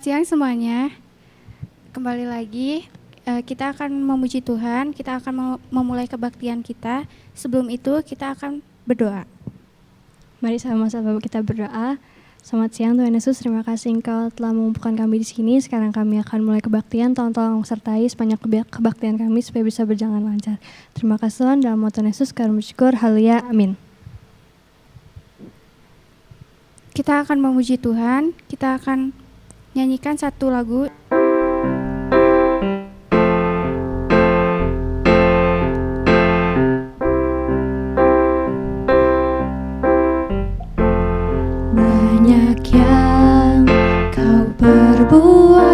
siang semuanya. Kembali lagi, kita akan memuji Tuhan, kita akan memulai kebaktian kita. Sebelum itu kita akan berdoa. Mari sama-sama kita berdoa. Selamat siang Tuhan Yesus, terima kasih Engkau telah mengumpulkan kami di sini. Sekarang kami akan mulai kebaktian, tolong sertai sepanjang kebaktian kami supaya bisa berjalan lancar. Terima kasih Tuhan, dalam nama Tuhan Yesus kami bersyukur, haleluya, amin. Kita akan memuji Tuhan, kita akan nyanyikan satu lagu. Banyak yang kau perbuat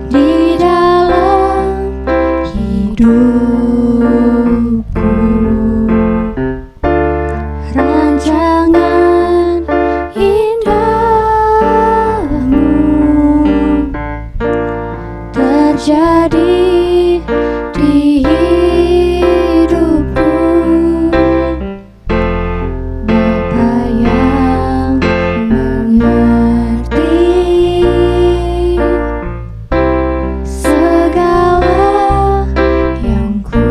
di dalam hidupku, rancangan indahmu terjadi di hidupku. Bapa yang mengerti segala yang ku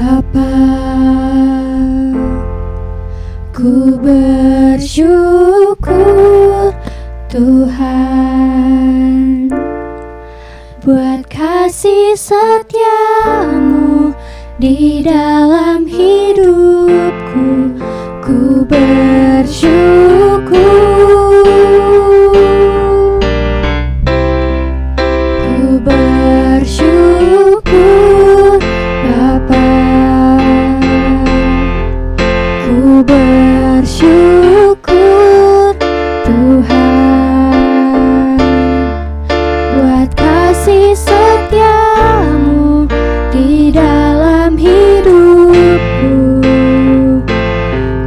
Bapa, ku bersyukur Tuhan buat kasih setiamu di dalam hidupku. Ku bersyukur, ku bersyukur Bapa, ku bersyukur Tuhan buat kasih setiamu di dalam hidupku.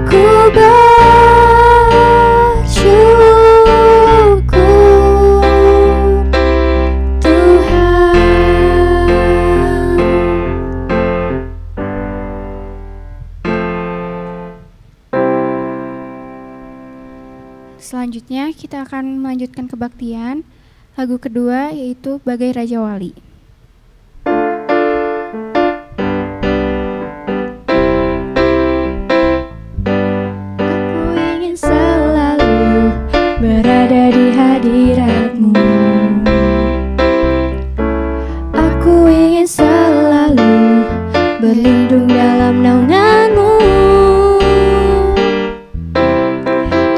Ku bersyukur Tuhan. Selanjutnya kita akan melanjutkan kebaktian. Lagu kedua yaitu Bagai Raja Wali. Aku ingin selalu berada di hadirat-Mu. Aku ingin selalu berlindung dalam naungan-Mu.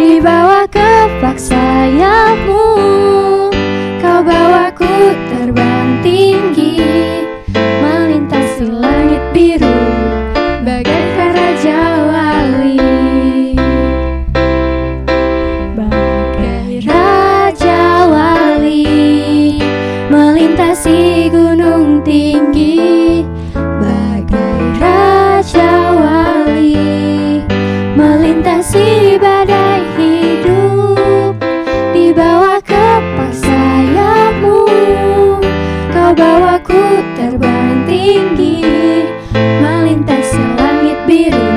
Di bawah kepak sayap-Mu, Kau bawaku terbang tinggi, melintasi langit biru, bagaikan Raja Wali. Bagai Raja Wali, melintasi gunung tinggi. Bagai Raja Wali, melintasi badai hidup. Di bawah kepak sayap-Mu, Kau bawaku terbang tinggi, melintasi langit biru,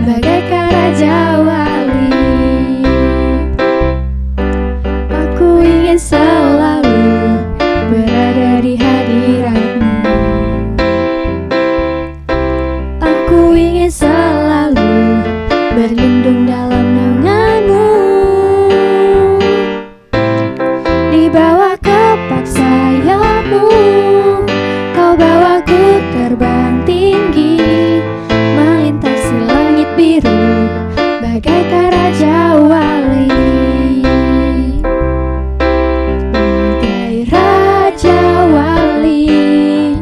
bagaikan Raja Wali. Aku ingin selalu berada di hadirat-Mu. Aku ingin selalu berlindung dalam naungan-Mu. Di bawah kepak sayap-Mu, Kau bawaku terbang tinggi, melintasi langit biru, bagaikan Raja Wali. Bagai Raja Wali,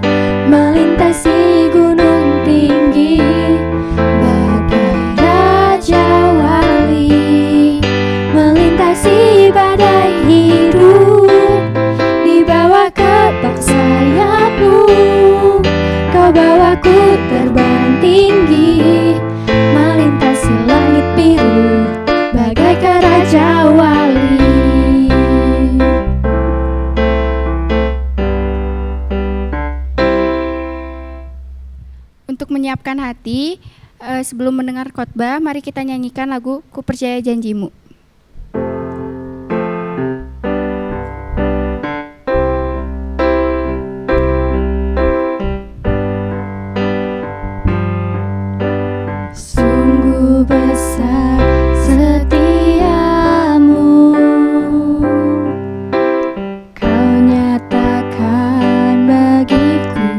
melintasi gunung tinggi. Bagai Raja Wali, melintasi badai hidup. Di bawah kepak sayap-Mu, Kau bawaku terbang tinggi, melintasi langit biru, bagaikan Raja Wali. Untuk menyiapkan hati, sebelum mendengar khotbah, mari kita nyanyikan lagu Ku Percaya Janji-Mu. Sungguh besar setiamu, Kau nyatakan bagiku.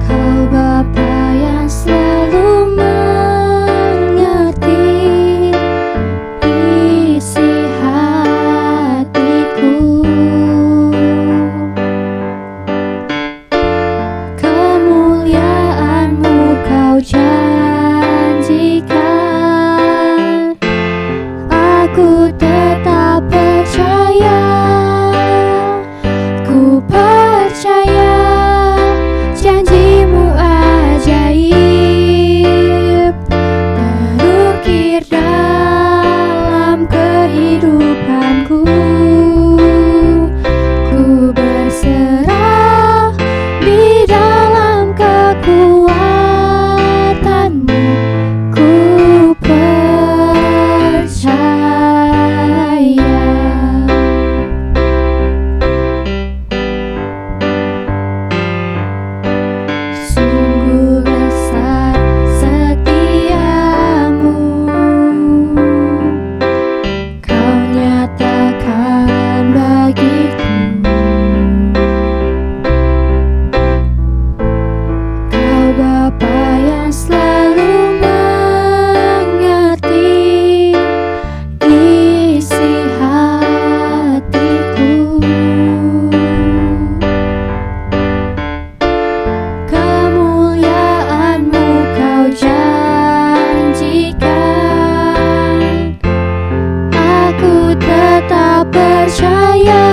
Kau Bapa yang selalu Bapa yang selalu mengerti isi hatiku. Kemuliaan-Mu Kau janjikan, aku tetap percaya,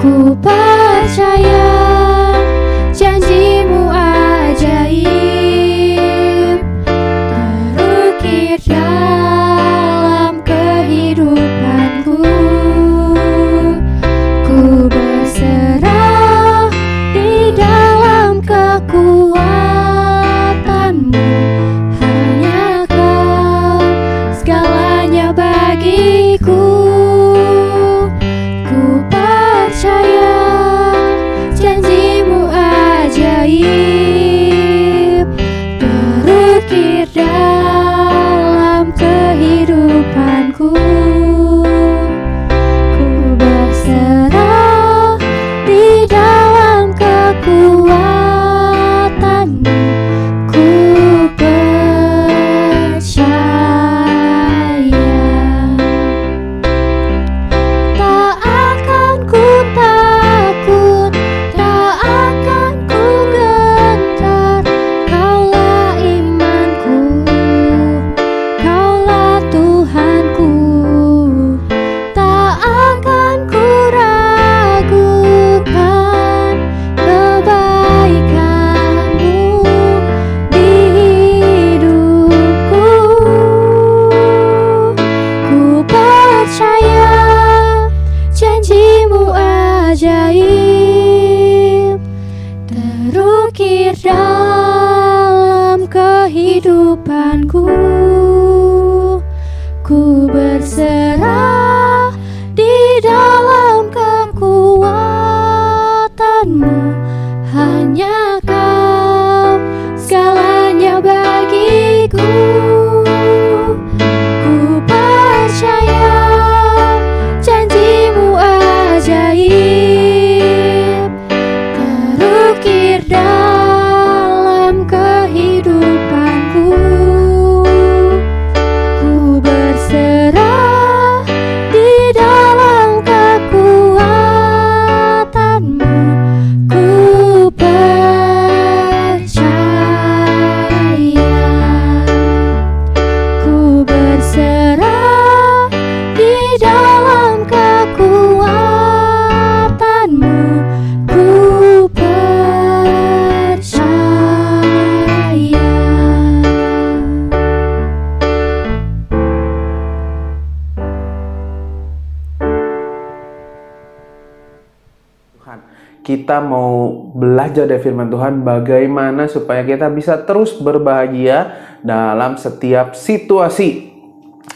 ku percaya janji-Mu ajaib terukir dalam kehidupanku. Ku berserah di dalam kekuatan-Mu, hanya Kau segalanya bagiku. Ku percaya janji-Mu ajaib terukir dalam kehidupanku. Ku berserah di dalam kekuatan-Mu, ku percaya. Tak akan ku takut, tak akan ku gentar. Kaulah imanku, Kaulah Tuhanku. Tak akan ku ragukan kebaikan-Mu di hidupku. Ku percaya janji-Mu ajaib terukir dalam kehidupanku. Ku berserah di dalam kekuatan-Mu, hanya Kau segalanya bagiku. Ku percaya janji-Mu ajaib terukir dalam kehidupanku. Ku berserah di dalam kekuatan-Mu, ku percaya. Ku berserah di dalam kekuatan-Mu, ku percaya. Tuhan, kita mau belajar dari firman Tuhan bagaimana supaya kita bisa terus berbahagia dalam setiap situasi.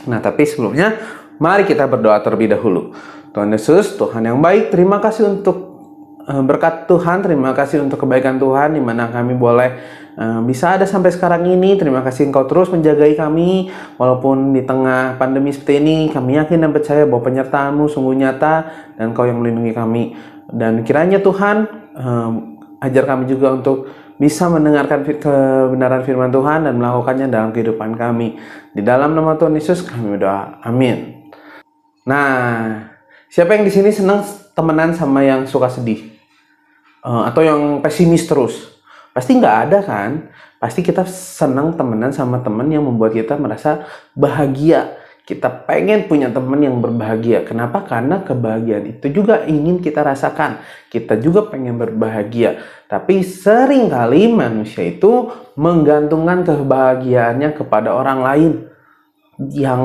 Nah, tapi sebelumnya mari kita berdoa terlebih dahulu. Tuhan Yesus, Tuhan yang baik, terima kasih untuk berkat Tuhan, terima kasih untuk kebaikan Tuhan di mana kami boleh bisa ada sampai sekarang ini. Terima kasih Engkau terus menjagai kami walaupun di tengah pandemi seperti ini. Kami yakin dan percaya bahwa penyertaan-Mu sungguh nyata dan Engkau yang melindungi kami. Dan kiranya Tuhan ajar kami juga untuk bisa mendengarkan kebenaran firman Tuhan dan melakukannya dalam kehidupan kami. Di dalam nama Tuhan Yesus kami berdoa. Amin. Nah, siapa yang di sini senang temenan sama yang suka sedih? Atau yang pesimis terus? Pasti nggak ada kan? Pasti kita senang temenan sama teman yang membuat kita merasa bahagia. Kita pengen punya teman yang berbahagia. Kenapa? Karena kebahagiaan itu juga ingin kita rasakan. Kita juga pengen berbahagia. Tapi seringkali manusia itu menggantungkan kebahagiaannya kepada orang lain. Yang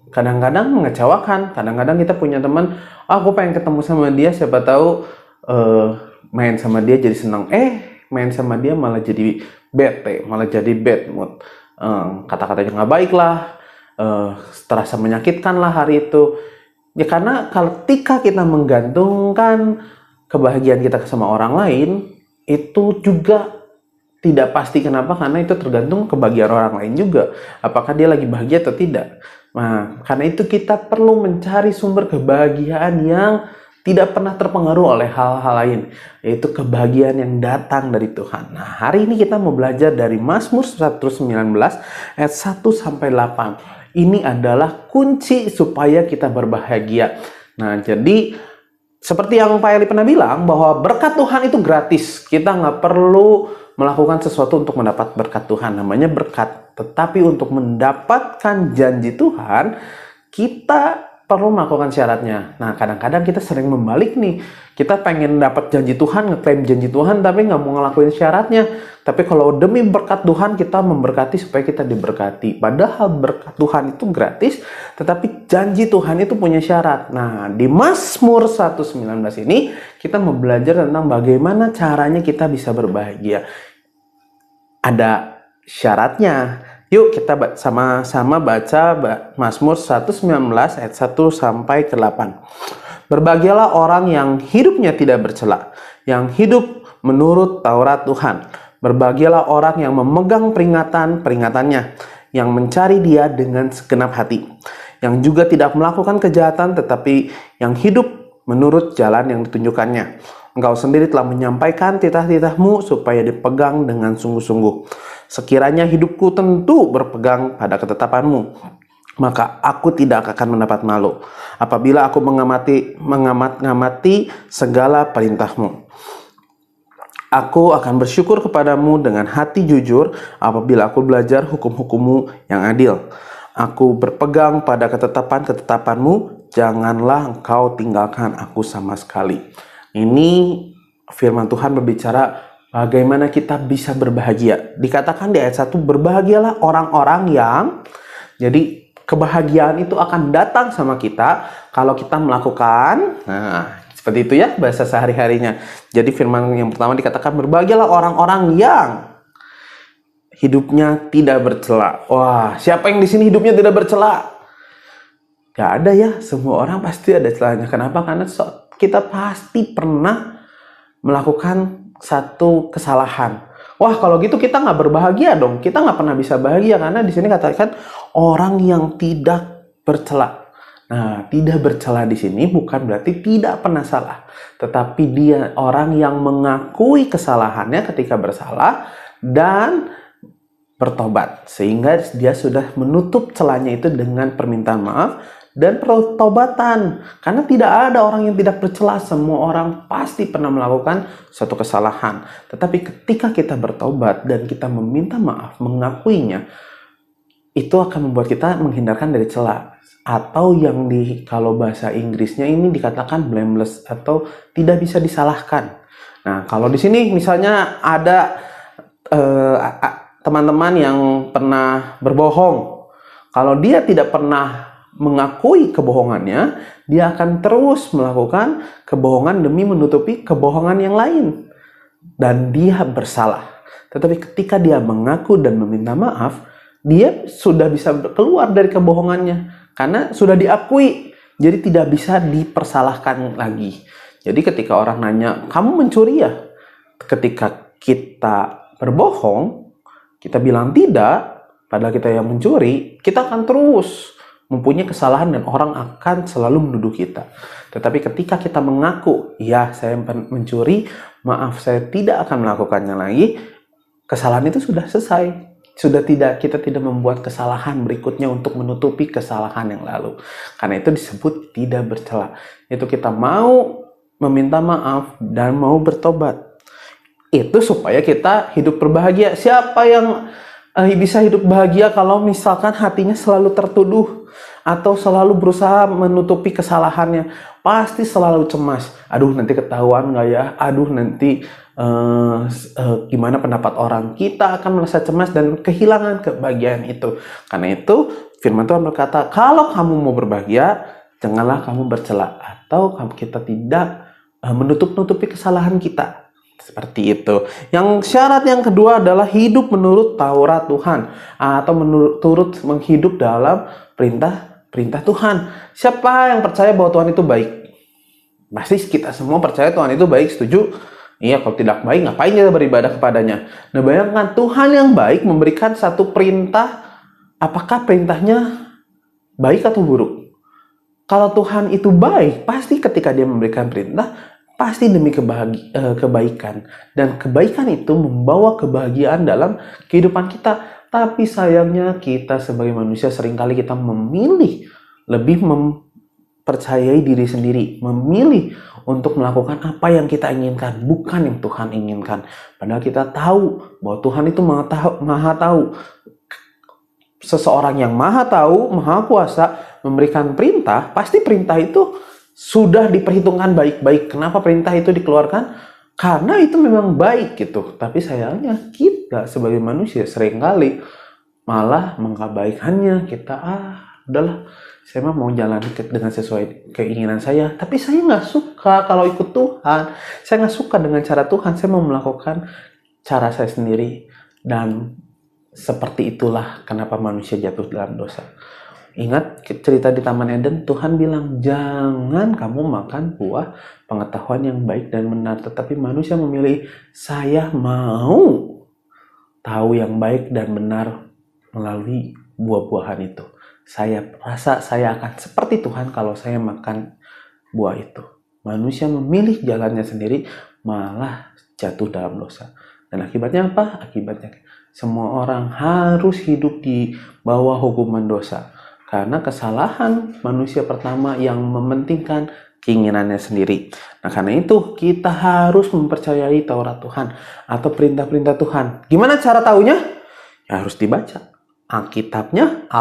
kadang-kadang mengecewakan. Kadang-kadang kita punya teman, aku pengen ketemu sama dia, siapa tahu main sama dia jadi senang. Main sama dia malah jadi bete, malah jadi bad mood. Kata-katanya nggak baik lah. Terasa menyakitkan lah hari itu. Ya karena ketika kita menggantungkan kebahagiaan kita sama orang lain, itu juga tidak pasti. Kenapa? Karena itu tergantung kebahagiaan orang lain juga. Apakah dia lagi bahagia atau tidak. Nah, karena itu kita perlu mencari sumber kebahagiaan yang tidak pernah terpengaruh oleh hal-hal lain, yaitu kebahagiaan yang datang dari Tuhan. Nah, hari ini kita mau belajar dari Mazmur 119 ayat 1 sampai 8. Ini adalah kunci supaya kita berbahagia. Nah, jadi seperti yang Pak Eli pernah bilang, bahwa berkat Tuhan itu gratis. Kita nggak perlu melakukan sesuatu untuk mendapat berkat Tuhan. Namanya berkat. Tetapi untuk mendapatkan janji Tuhan, kita perlu melakukan syaratnya. Nah, kadang-kadang kita sering membalik nih. Kita pengen dapat janji Tuhan, ngeklaim janji Tuhan, tapi nggak mau ngelakuin syaratnya. Tapi kalau demi berkat Tuhan, kita memberkati supaya kita diberkati. Padahal berkat Tuhan itu gratis, tetapi janji Tuhan itu punya syarat. Nah, di Mazmur 119 ini, kita mau belajar tentang bagaimana caranya kita bisa berbahagia. Ada syaratnya. Yuk kita sama-sama baca Mazmur 119 ayat 1 sampai ke 8. Berbahagialah orang yang hidupnya tidak bercela, yang hidup menurut Taurat Tuhan. Berbahagialah orang yang memegang peringatan-peringatannya, yang mencari Dia dengan segenap hati, yang juga tidak melakukan kejahatan tetapi yang hidup menurut jalan yang ditunjukkannya. Engkau sendiri telah menyampaikan titah-titahmu supaya dipegang dengan sungguh-sungguh. Sekiranya hidupku tentu berpegang pada ketetapanmu, maka aku tidak akan mendapat malu apabila aku mengamati segala perintahmu. Aku akan bersyukur kepadamu dengan hati jujur apabila aku belajar hukum-hukummu yang adil. Aku berpegang pada ketetapan-ketetapanmu, janganlah engkau tinggalkan aku sama sekali. Ini firman Tuhan berbicara bagaimana kita bisa berbahagia. Dikatakan di ayat 1, berbahagialah orang-orang yang... Jadi kebahagiaan itu akan datang sama kita kalau kita melakukan... Nah, seperti itu ya bahasa sehari-harinya. Jadi firman yang pertama dikatakan berbahagialah orang-orang yang hidupnya tidak bercela. Wah, siapa yang di sini hidupnya tidak bercela? Gak ada ya, semua orang pasti ada celahnya. Kenapa? Karena kita pasti pernah melakukan satu kesalahan. Wah, kalau gitu kita nggak berbahagia dong. Kita nggak pernah bisa bahagia karena di sini katakan orang yang tidak bercela. Nah, tidak bercela di sini bukan berarti tidak pernah salah, tetapi dia orang yang mengakui kesalahannya ketika bersalah dan bertobat, sehingga dia sudah menutup celahnya itu dengan permintaan maaf dan pertobatan. Karena tidak ada orang yang tidak bercela, semua orang pasti pernah melakukan suatu kesalahan. Tetapi ketika kita bertobat dan kita meminta maaf, mengakuinya, itu akan membuat kita menghindarkan dari celah. Atau yang kalau bahasa Inggrisnya ini dikatakan blameless atau tidak bisa disalahkan. Nah, kalau di sini misalnya ada teman-teman yang pernah berbohong. Kalau dia tidak pernah mengakui kebohongannya, dia akan terus melakukan kebohongan demi menutupi kebohongan yang lain. Dan dia bersalah. Tetapi ketika dia mengaku dan meminta maaf, dia sudah bisa keluar dari kebohongannya. Karena sudah diakui. Jadi tidak bisa dipersalahkan lagi. Jadi ketika orang nanya, kamu mencuri ya? Ketika kita berbohong, kita bilang tidak, padahal kita yang mencuri, kita akan terus mempunyai kesalahan dan orang akan selalu menuduh kita. Tetapi ketika kita mengaku, ya saya mencuri, maaf saya tidak akan melakukannya lagi, kesalahan itu sudah selesai. Kita tidak membuat kesalahan berikutnya untuk menutupi kesalahan yang lalu. Karena itu disebut tidak bercela. Itu kita mau meminta maaf dan mau bertobat. Itu supaya kita hidup berbahagia. Siapa yang bisa hidup bahagia kalau misalkan hatinya selalu tertuduh atau selalu berusaha menutupi kesalahannya? Pasti selalu cemas. Aduh, nanti ketahuan nggak ya? Aduh, nanti gimana pendapat orang? Kita akan merasa cemas dan kehilangan kebahagiaan itu. Karena itu firman Tuhan berkata, kalau kamu mau berbahagia, janganlah kamu bercela atau kita tidak menutup-nutupi kesalahan kita. Seperti itu. Yang syarat yang kedua adalah hidup menurut Taurat Tuhan atau turut menghidup dalam perintah Tuhan. Siapa yang percaya bahwa Tuhan itu baik? Pasti kita semua percaya Tuhan itu baik, setuju? Iya, kalau tidak baik ngapain kita beribadah kepadanya? Nah, bayangkan Tuhan yang baik memberikan satu perintah. Apakah perintahnya baik atau buruk? Kalau Tuhan itu baik, pasti ketika dia memberikan perintah, pasti demi kebaikan. Dan kebaikan itu membawa kebahagiaan dalam kehidupan kita. Tapi sayangnya kita sebagai manusia seringkali kita memilih lebih mempercayai diri sendiri. Memilih untuk melakukan apa yang kita inginkan, bukan yang Tuhan inginkan. Padahal kita tahu bahwa Tuhan itu maha tahu. Seseorang yang maha tahu, maha kuasa, memberikan perintah, pasti perintah itu sudah diperhitungkan baik-baik. Kenapa perintah itu dikeluarkan? Karena itu memang baik gitu. Tapi sayangnya kita sebagai manusia seringkali malah mengabaikannya. Kita udahlah, saya mah mau jalan dengan sesuai keinginan saya. Tapi saya nggak suka kalau ikut Tuhan. Saya nggak suka dengan cara Tuhan. Saya mau melakukan cara saya sendiri. Dan seperti itulah kenapa manusia jatuh dalam dosa. Ingat cerita di Taman Eden, Tuhan bilang, jangan kamu makan buah pengetahuan yang baik dan benar. Tetapi manusia memilih, saya mau tahu yang baik dan benar melalui buah-buahan itu. Saya rasa saya akan seperti Tuhan kalau saya makan buah itu. Manusia memilih jalannya sendiri, malah jatuh dalam dosa. Dan akibatnya apa? Akibatnya semua orang harus hidup di bawah hukuman dosa. Karena kesalahan manusia pertama yang mementingkan keinginannya sendiri. Nah, karena itu kita harus mempercayai Taurat Tuhan atau perintah-perintah Tuhan. Gimana cara taunya? Ya harus dibaca. Alkitabnya,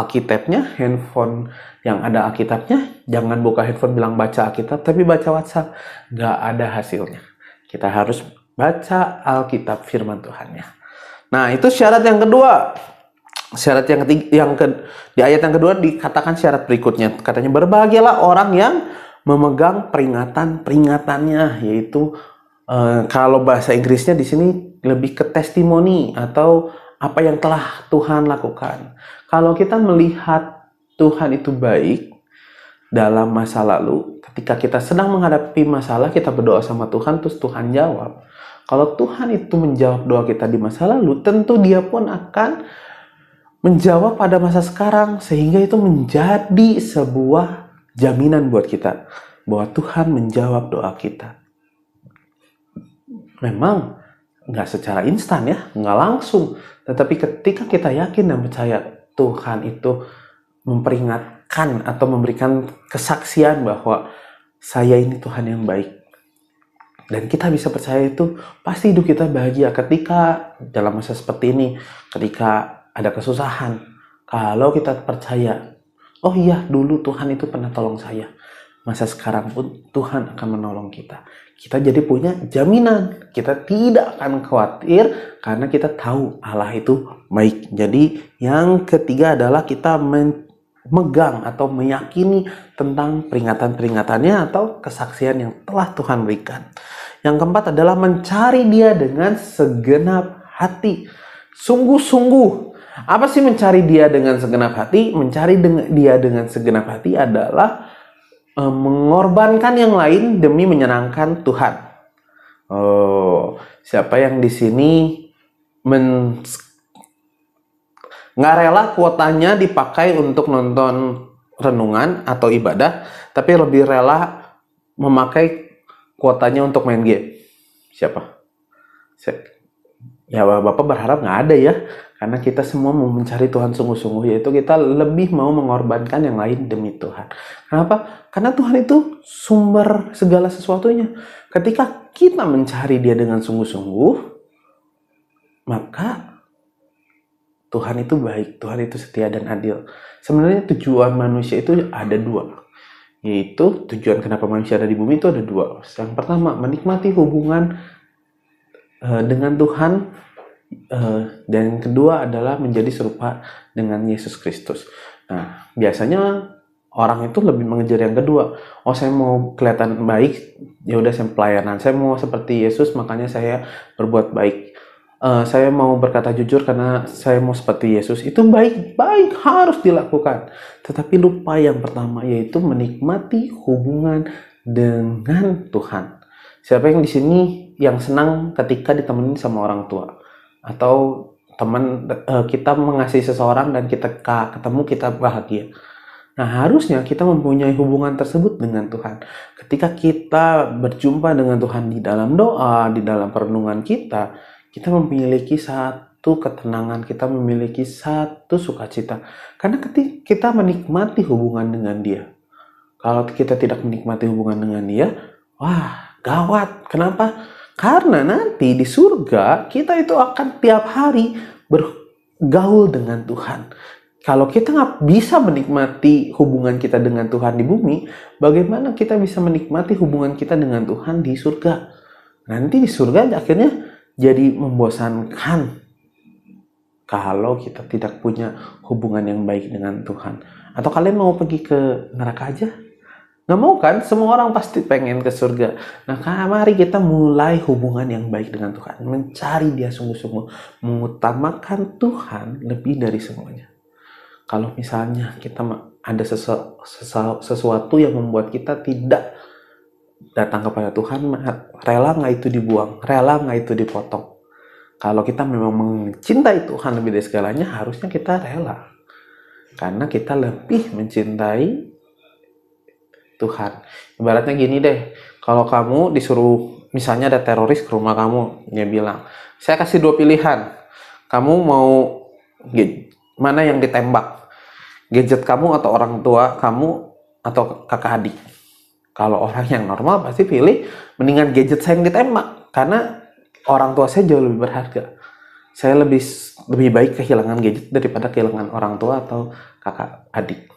handphone yang ada Alkitabnya. Jangan buka handphone bilang baca Alkitab, tapi baca WhatsApp. Gak ada hasilnya. Kita harus baca Alkitab firman Tuhannya. Nah, itu syarat yang kedua. Syarat yang ketiga, di ayat yang kedua dikatakan syarat berikutnya. Katanya, berbahagialah orang yang memegang peringatan-peringatannya, yaitu kalau bahasa Inggrisnya di sini lebih ke testimoni atau apa yang telah Tuhan lakukan. Kalau kita melihat Tuhan itu baik dalam masa lalu, ketika kita sedang menghadapi masalah, kita berdoa sama Tuhan, terus Tuhan jawab. Kalau Tuhan itu menjawab doa kita di masa lalu, tentu Dia pun akan menjawab pada masa sekarang, sehingga itu menjadi sebuah jaminan buat kita bahwa Tuhan menjawab doa kita. Memang nggak secara instan ya, nggak langsung, tetapi ketika kita yakin dan percaya Tuhan itu memperingatkan atau memberikan kesaksian bahwa saya ini Tuhan yang baik, dan kita bisa percaya itu, pasti hidup kita bahagia ketika dalam masa seperti ini, ketika ada kesusahan. Kalau kita percaya, oh iya dulu Tuhan itu pernah tolong saya, masa sekarang pun Tuhan akan menolong kita. Kita jadi punya jaminan, kita tidak akan khawatir karena kita tahu Allah itu baik. Jadi yang ketiga adalah kita memegang atau meyakini tentang peringatan-peringatannya atau kesaksian yang telah Tuhan berikan. Yang keempat adalah mencari Dia dengan segenap hati. Sungguh-sungguh. Apa sih mencari Dia dengan segenap hati? Mencari Dia dengan segenap hati adalah mengorbankan yang lain demi menyenangkan Tuhan. Oh, siapa yang di sini nggak rela kuotanya dipakai untuk nonton renungan atau ibadah, tapi lebih rela memakai kuotanya untuk main game? Siapa? Ya, Bapak berharap nggak ada ya, karena kita semua mau mencari Tuhan sungguh-sungguh, yaitu kita lebih mau mengorbankan yang lain demi Tuhan. Kenapa? Karena Tuhan itu sumber segala sesuatunya. Ketika kita mencari Dia dengan sungguh-sungguh, maka Tuhan itu baik, Tuhan itu setia dan adil. Sebenarnya tujuan manusia itu ada dua, yaitu tujuan kenapa manusia ada di bumi itu ada dua. Yang pertama, menikmati hubungan dengan Tuhan, dan yang kedua adalah menjadi serupa dengan Yesus Kristus. Nah, biasanya orang itu lebih mengejar yang kedua. Oh, saya mau kelihatan baik, ya udah saya pelayanan. Saya mau seperti Yesus, makanya saya berbuat baik. Saya mau berkata jujur karena saya mau seperti Yesus. Itu baik-baik, harus dilakukan. Tetapi lupa yang pertama, yaitu menikmati hubungan dengan Tuhan. Siapa yang di sini yang senang ketika ditemenin sama orang tua? Atau teman kita mengasihi seseorang dan kita ketemu kita bahagia? Nah, harusnya kita mempunyai hubungan tersebut dengan Tuhan. Ketika kita berjumpa dengan Tuhan di dalam doa, di dalam perenungan kita memiliki satu ketenangan, kita memiliki satu sukacita. Karena ketika kita menikmati hubungan dengan Dia. Kalau kita tidak menikmati hubungan dengan Dia, wah, gawat. Kenapa? Karena nanti di surga kita itu akan tiap hari bergaul dengan Tuhan. Kalau kita nggak bisa menikmati hubungan kita dengan Tuhan di bumi, bagaimana kita bisa menikmati hubungan kita dengan Tuhan di surga? Nanti di surga akhirnya jadi membosankan kalau kita tidak punya hubungan yang baik dengan Tuhan. Atau kalian mau pergi ke neraka aja? Nggak mau kan? Semua orang pasti pengen ke surga. Nah, mari kita mulai hubungan yang baik dengan Tuhan. Mencari Dia sungguh-sungguh. Mengutamakan Tuhan lebih dari semuanya. Kalau misalnya kita ada sesuatu yang membuat kita tidak datang kepada Tuhan, rela nggak itu dibuang? Rela nggak itu dipotong? Kalau kita memang mencintai Tuhan lebih dari segalanya, harusnya kita rela. Karena kita lebih mencintai Tuhan. Ibaratnya gini deh, kalau kamu disuruh, misalnya ada teroris ke rumah kamu, dia bilang, saya kasih 2 pilihan. Kamu mau mana yang ditembak? Gadget kamu atau orang tua kamu atau kakak adik? Kalau orang yang normal pasti pilih mendingan gadget saya yang ditembak, karena orang tua saya jauh lebih berharga. Saya lebih baik kehilangan gadget daripada kehilangan orang tua atau kakak adik.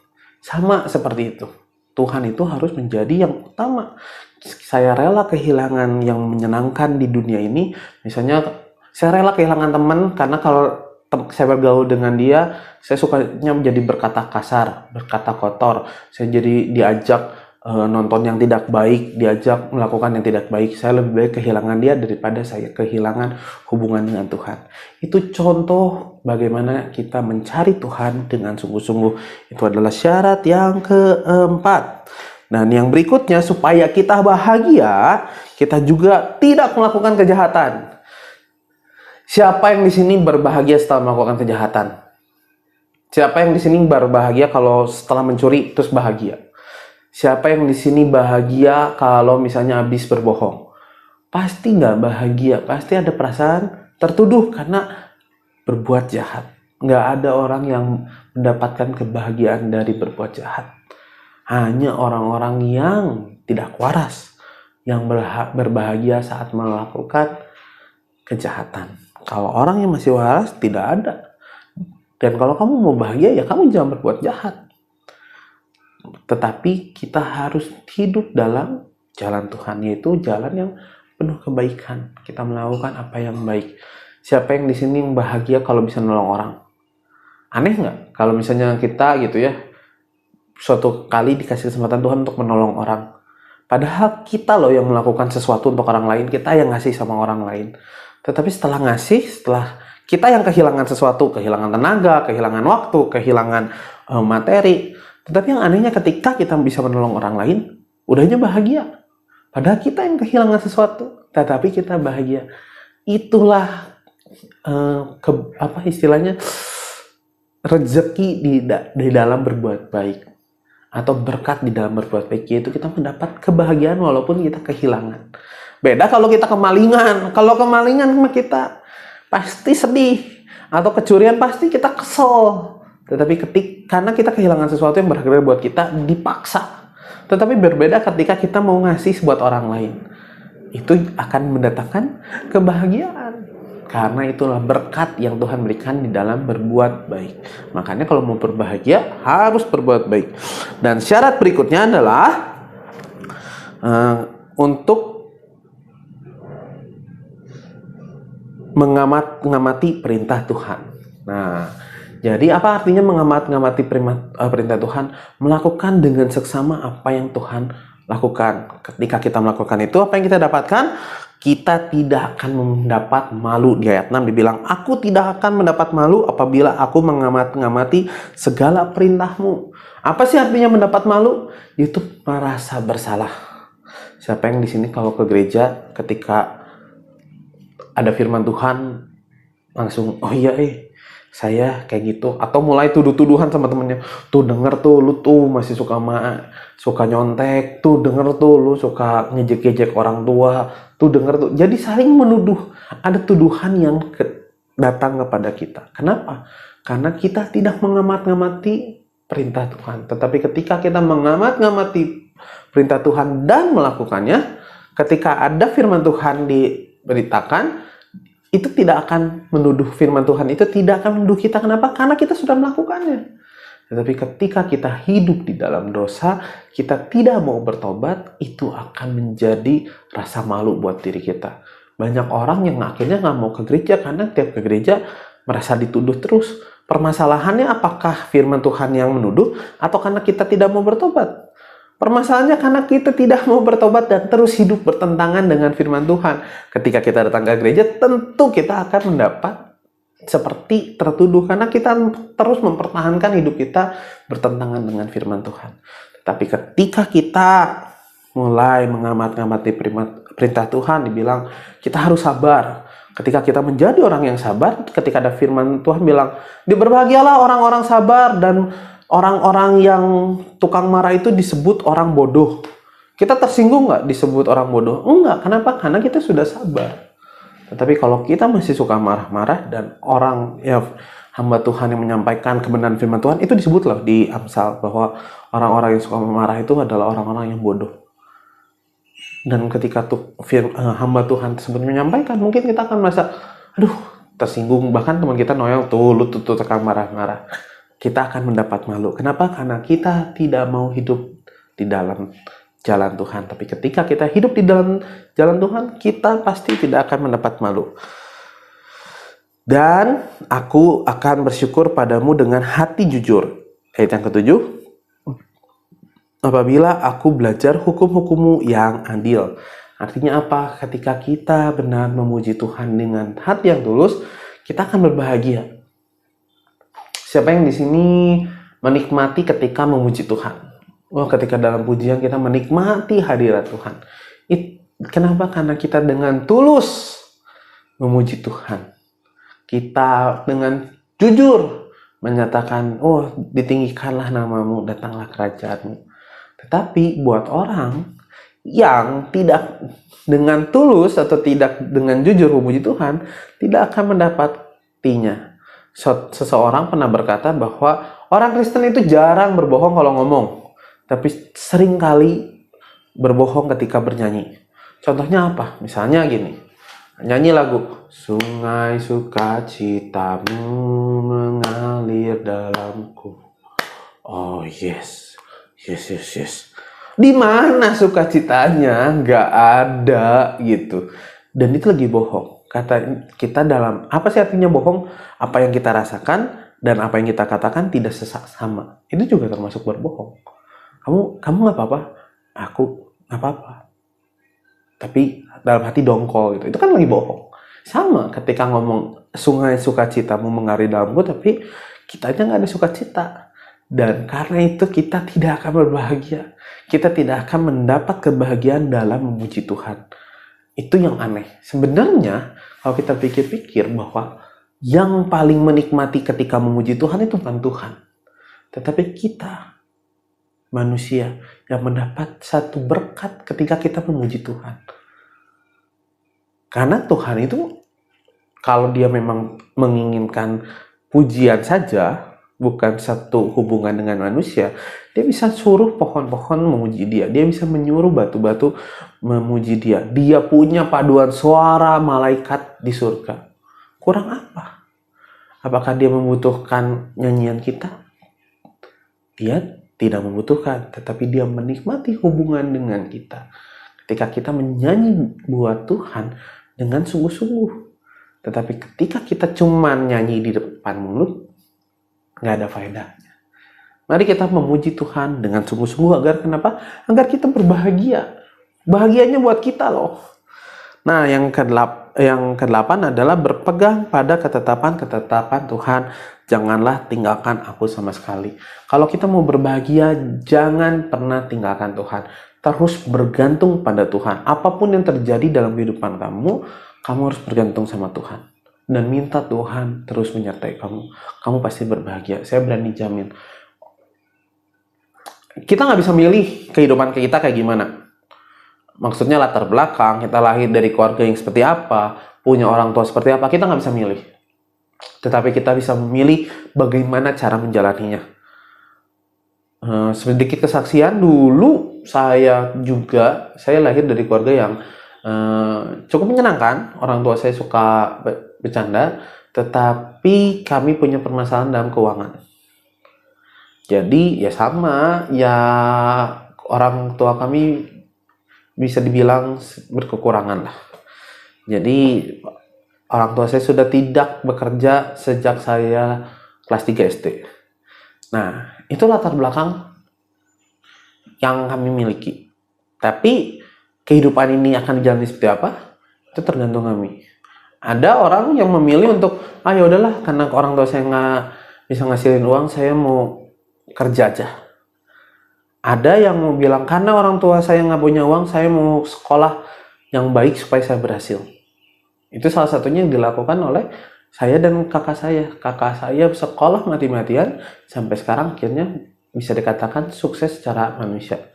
Sama seperti itu. Tuhan itu harus menjadi yang utama. Saya rela kehilangan yang menyenangkan di dunia ini. Misalnya saya rela kehilangan teman karena kalau saya bergaul dengan dia, saya sukanya menjadi berkata kasar, berkata kotor. Saya jadi diajak nonton yang tidak baik, diajak melakukan yang tidak baik. Saya lebih baik kehilangan dia daripada saya kehilangan hubungan dengan Tuhan. Itu contoh bagaimana kita mencari Tuhan dengan sungguh-sungguh. Itu adalah syarat yang keempat. Dan yang berikutnya, supaya kita bahagia, kita juga tidak melakukan kejahatan. Siapa yang di sini berbahagia setelah melakukan kejahatan? Siapa yang di sini berbahagia kalau setelah mencuri terus bahagia? Siapa yang di sini bahagia kalau misalnya habis berbohong? Pasti nggak bahagia, pasti ada perasaan tertuduh karena berbuat jahat. Nggak ada orang yang mendapatkan kebahagiaan dari berbuat jahat. Hanya orang-orang yang tidak waras yang berbahagia saat melakukan kejahatan. Kalau orang yang masih waras, tidak ada. Dan kalau kamu mau bahagia, ya kamu jangan berbuat jahat. Tetapi kita harus hidup dalam jalan Tuhan, yaitu jalan yang penuh kebaikan. Kita melakukan apa yang baik. Siapa yang di sini bahagia kalau bisa nolong orang? Aneh nggak? Kalau misalnya kita gitu ya, suatu kali dikasih kesempatan Tuhan untuk menolong orang. Padahal kita loh yang melakukan sesuatu untuk orang lain, kita yang ngasih sama orang lain. Tetapi setelah ngasih, setelah kita yang kehilangan sesuatu, kehilangan tenaga, kehilangan waktu, kehilangan materi. Tetapi yang anehnya ketika kita bisa menolong orang lain, udahnya bahagia. Padahal kita yang kehilangan sesuatu, tetapi kita bahagia. Itulah istilahnya rezeki di dalam berbuat baik. Atau berkat di dalam berbuat baik, yaitu kita mendapat kebahagiaan walaupun kita kehilangan. Beda kalau kita kemalingan. Kalau kemalingan kita pasti sedih. Atau kecurian pasti kita kesel. Tetapi karena kita kehilangan sesuatu yang berharga buat kita, dipaksa. Tetapi berbeda ketika kita mau ngasih buat orang lain. Itu akan mendatangkan kebahagiaan. Karena itulah berkat yang Tuhan berikan di dalam berbuat baik. Makanya kalau mau berbahagia, harus berbuat baik. Dan syarat berikutnya adalah untuk mengamati perintah Tuhan. Nah, jadi apa artinya mengamati perintah Tuhan? Melakukan dengan seksama apa yang Tuhan lakukan. Ketika kita melakukan itu, apa yang kita dapatkan? Kita tidak akan mendapat malu. Di ayat 6 dibilang, aku tidak akan mendapat malu apabila aku mengamati segala perintahmu. Apa sih artinya mendapat malu? Itu merasa bersalah. Siapa yang di sini kalau ke gereja ketika ada firman Tuhan langsung, oh iya saya kayak gitu, atau mulai tuduh-tuduhan sama temennya, tuh denger tuh lu tuh masih suka nyontek, tuh denger tuh lu suka ngejek-ngejek orang tua, tuh denger tuh. Jadi saling menuduh, ada tuduhan yang datang kepada kita. Kenapa? Karena kita tidak mengamat-ngamati perintah Tuhan. Tetapi ketika kita mengamat-ngamati perintah Tuhan dan melakukannya, ketika ada firman Tuhan diberitakan, itu tidak akan menuduh firman Tuhan, itu tidak akan menuduh kita. Kenapa? Karena kita sudah melakukannya. Tetapi ketika kita hidup di dalam dosa, kita tidak mau bertobat, itu akan menjadi rasa malu buat diri kita. Banyak orang yang akhirnya nggak mau ke gereja karena tiap ke gereja merasa dituduh terus. Permasalahannya apakah firman Tuhan yang menuduh atau karena kita tidak mau bertobat? Permasalahannya karena kita tidak mau bertobat dan terus hidup bertentangan dengan firman Tuhan. Ketika kita datang ke gereja, tentu kita akan mendapat seperti tertuduh karena kita terus mempertahankan hidup kita bertentangan dengan firman Tuhan. Tapi ketika kita mulai mengamat-ngamati perintah Tuhan, dibilang kita harus sabar. Ketika kita menjadi orang yang sabar, ketika ada firman Tuhan bilang, berbahagialah orang-orang sabar dan orang-orang yang tukang marah itu disebut orang bodoh. Kita tersinggung nggak disebut orang bodoh? Enggak. Kenapa? Karena kita sudah sabar. Tetapi kalau kita masih suka marah-marah dan orang ya hamba Tuhan yang menyampaikan kebenaran firman Tuhan, itu disebut loh di Amsal bahwa orang-orang yang suka marah itu adalah orang-orang yang bodoh. Dan ketika hamba Tuhan tersebut menyampaikan, mungkin kita akan merasa, aduh, tersinggung. Bahkan teman kita noyong, tuh lu tuh tekan marah-marah. Kita akan mendapat malu. Kenapa? Karena kita tidak mau hidup di dalam jalan Tuhan. Tapi ketika kita hidup di dalam jalan Tuhan, kita pasti tidak akan mendapat malu. Dan aku akan bersyukur padamu dengan hati jujur. Ayat yang ketujuh. Apabila aku belajar hukum-hukummu yang adil. Artinya apa? Ketika kita benar memuji Tuhan dengan hati yang tulus, kita akan berbahagia. Siapa yang di sini menikmati ketika memuji Tuhan? Ketika dalam pujian kita menikmati hadirat Tuhan. Kenapa? Karena kita dengan tulus memuji Tuhan. Kita dengan jujur menyatakan, ditinggikanlah namamu, datanglah kerajaanmu. Tetapi buat orang yang tidak dengan tulus atau tidak dengan jujur memuji Tuhan, tidak akan mendapatinya. Seseorang pernah berkata bahwa orang Kristen itu jarang berbohong kalau ngomong, tapi sering kali berbohong ketika bernyanyi. Contohnya apa? Misalnya gini, nyanyi lagu, sungai sukacitamu mengalir dalamku. Oh yes. Yes. Di mana sukacitanya? Nggak ada gitu. Dan itu lagi bohong. Kata kita dalam apa sih artinya bohong? Apa yang kita rasakan dan apa yang kita katakan tidak sama. Itu juga termasuk berbohong. Kamu nggak apa-apa? Aku nggak apa-apa. Tapi dalam hati dongkol gitu. Itu kan lagi bohong. Sama ketika ngomong sungai sukacitamu mengalir dalamku, tapi kitanya nggak ada sukacita. Dan karena itu kita tidak akan berbahagia. Kita tidak akan mendapat kebahagiaan dalam memuji Tuhan. Itu yang aneh. Sebenarnya kalau kita pikir-pikir bahwa yang paling menikmati ketika memuji Tuhan itu bukan Tuhan. Tetapi kita, manusia, yang mendapat satu berkat ketika kita memuji Tuhan. Karena Tuhan itu, kalau dia memang menginginkan pujian saja, bukan satu hubungan dengan manusia, dia bisa suruh pohon-pohon memuji dia. Dia bisa menyuruh batu-batu memuji dia. Dia punya paduan suara malaikat di surga. Kurang apa? Apakah dia membutuhkan nyanyian kita? Dia tidak membutuhkan, tetapi dia menikmati hubungan dengan kita. Ketika kita menyanyi buat Tuhan dengan sungguh-sungguh. Tetapi ketika kita cuma nyanyi di depan mulut, nggak ada faedahnya. Mari kita memuji Tuhan dengan sungguh-sungguh agar kenapa? Agar kita berbahagia. Bahagianya buat kita loh. Nah, yang kedelapan adalah berpegang pada ketetapan-ketetapan Tuhan. Janganlah tinggalkan aku sama sekali. Kalau kita mau berbahagia, jangan pernah tinggalkan Tuhan. Terus bergantung pada Tuhan. Apapun yang terjadi dalam kehidupan kamu harus bergantung sama Tuhan. dan minta Tuhan terus menyertai kamu. Kamu pasti berbahagia. Saya berani jamin. Kita nggak bisa milih kehidupan kita kayak gimana. Maksudnya latar belakang, kita lahir dari keluarga yang seperti apa, punya orang tua seperti apa, kita nggak bisa milih. Tetapi kita bisa memilih bagaimana cara menjalaninya. Sedikit kesaksian, dulu saya lahir dari keluarga yang cukup menyenangkan. Orang tua saya suka bercanda, tetapi kami punya permasalahan dalam keuangan. Jadi ya sama, ya orang tua kami bisa dibilang berkekurangan lah. Jadi orang tua saya sudah tidak bekerja sejak saya kelas 3 SD. Nah, itu latar belakang yang kami miliki. Tapi kehidupan ini akan dijalani seperti apa? Itu tergantung kami. Ada orang yang memilih untuk, ya udahlah, karena orang tua saya nggak bisa ngasilin uang, saya mau kerja aja. Ada yang mau bilang, karena orang tua saya nggak punya uang, saya mau sekolah yang baik supaya saya berhasil. Itu salah satunya yang dilakukan oleh saya dan kakak saya. Kakak saya sekolah mati-matian, sampai sekarang akhirnya bisa dikatakan sukses secara manusia.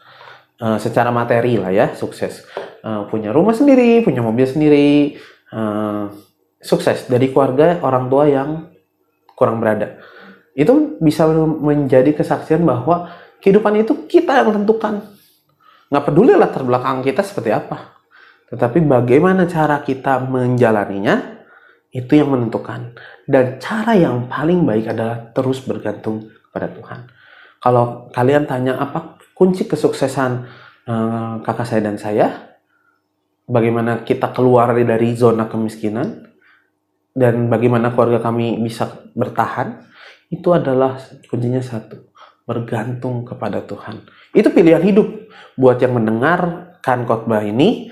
Secara materi lah ya, sukses. Punya rumah sendiri, punya mobil sendiri. Sukses dari keluarga orang tua yang kurang berada. Itu bisa menjadi kesaksian bahwa kehidupan itu kita yang tentukan. Nggak peduli latar belakang kita seperti apa. Tetapi bagaimana cara kita menjalaninya, itu yang menentukan. Dan cara yang paling baik adalah terus bergantung kepada Tuhan. Kalau kalian tanya apa kunci kesuksesan kakak saya dan saya, bagaimana kita keluar dari zona kemiskinan, dan bagaimana keluarga kami bisa bertahan, itu adalah kuncinya satu, bergantung kepada Tuhan. Itu pilihan hidup. Buat yang mendengarkan khotbah ini,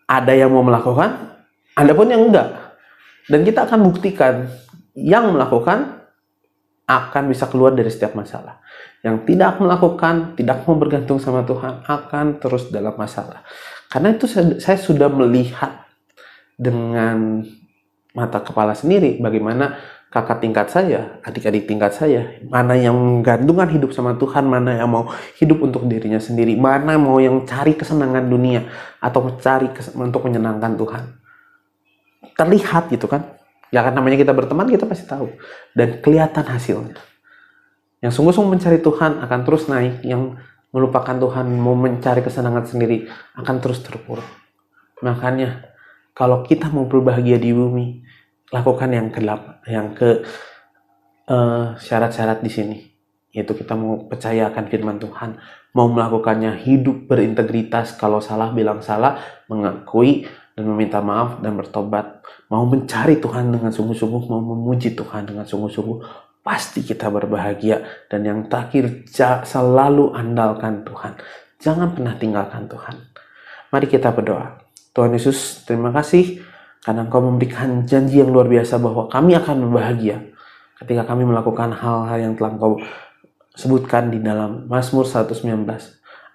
ada yang mau melakukan, ada pun yang enggak. Dan kita akan buktikan yang melakukan akan bisa keluar dari setiap masalah. Yang tidak melakukan, tidak mau bergantung sama Tuhan, akan terus dalam masalah. Karena itu saya sudah melihat dengan mata kepala sendiri bagaimana kakak tingkat saya, adik-adik tingkat saya, mana yang menggantungkan hidup sama Tuhan, mana yang mau hidup untuk dirinya sendiri, mana mau yang cari kesenangan dunia atau mencari untuk menyenangkan Tuhan. Terlihat gitu kan. Ya kan namanya kita berteman, kita pasti tahu. Dan kelihatan hasilnya. Yang sungguh-sungguh mencari Tuhan akan terus naik, yang melupakan Tuhan, mau mencari kesenangan sendiri akan terus terpuruk. Makanya kalau kita mau berbahagia di bumi, lakukan yang ke syarat-syarat di sini, yaitu kita mau percaya akan firman Tuhan, mau melakukannya, hidup berintegritas, kalau salah bilang salah, mengakui dan meminta maaf dan bertobat, mau mencari Tuhan dengan sungguh-sungguh, mau memuji Tuhan dengan sungguh-sungguh, pasti kita berbahagia. Dan yang terakhir, selalu andalkan Tuhan, jangan pernah tinggalkan Tuhan. Mari kita berdoa. Tuhan Yesus, terima kasih karena Engkau memberikan janji yang luar biasa bahwa kami akan berbahagia ketika kami melakukan hal-hal yang telah Engkau sebutkan di dalam Mazmur 119.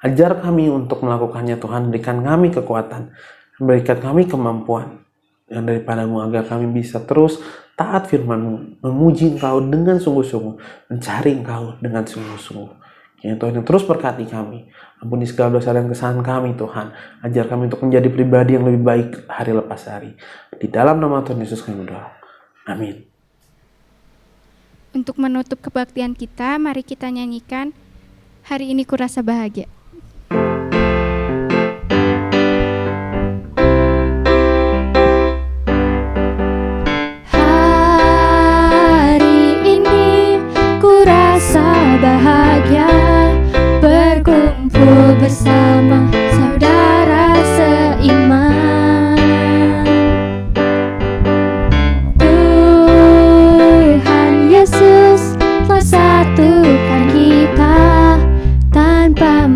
Ajar kami untuk melakukannya Tuhan, berikan kami kekuatan, berikan kami kemampuan yang daripada-Mu agar kami bisa terus taat firman-Mu, memuji Engkau dengan sungguh-sungguh, mencari Engkau dengan sungguh-sungguh. Ya Tuhan, yang terus berkati kami. Ampuni segala dosa dan kesalahan kami Tuhan. Ajar kami untuk menjadi pribadi yang lebih baik hari lepas hari. Di dalam nama Tuhan Yesus kami berdoa. Amin. Untuk menutup kebaktian kita, mari kita nyanyikan Hari Ini Kurasa Bahagia. Hari ini kurasa bahagia, berkumpul bersama saudara seiman. Tuhan Yesus telah satukan kita tanpa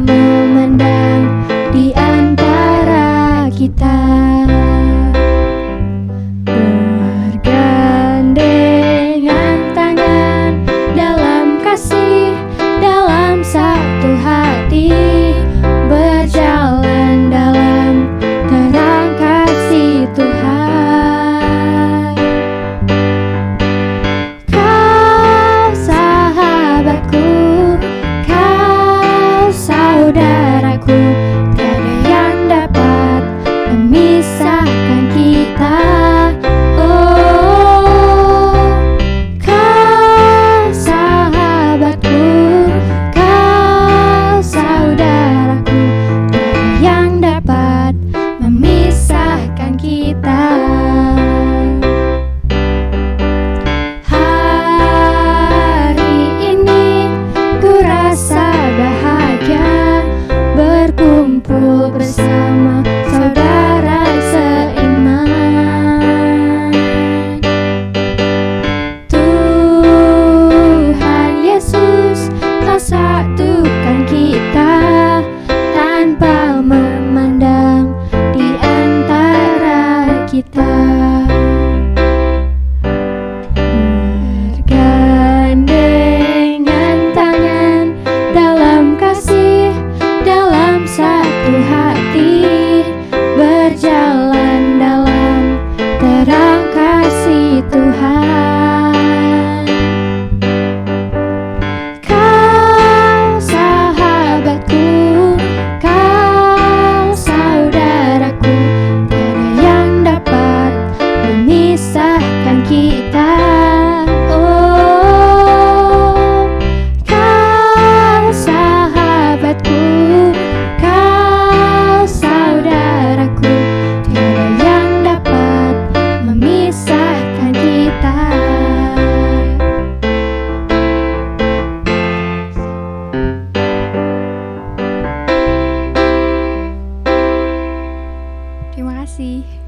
kasih.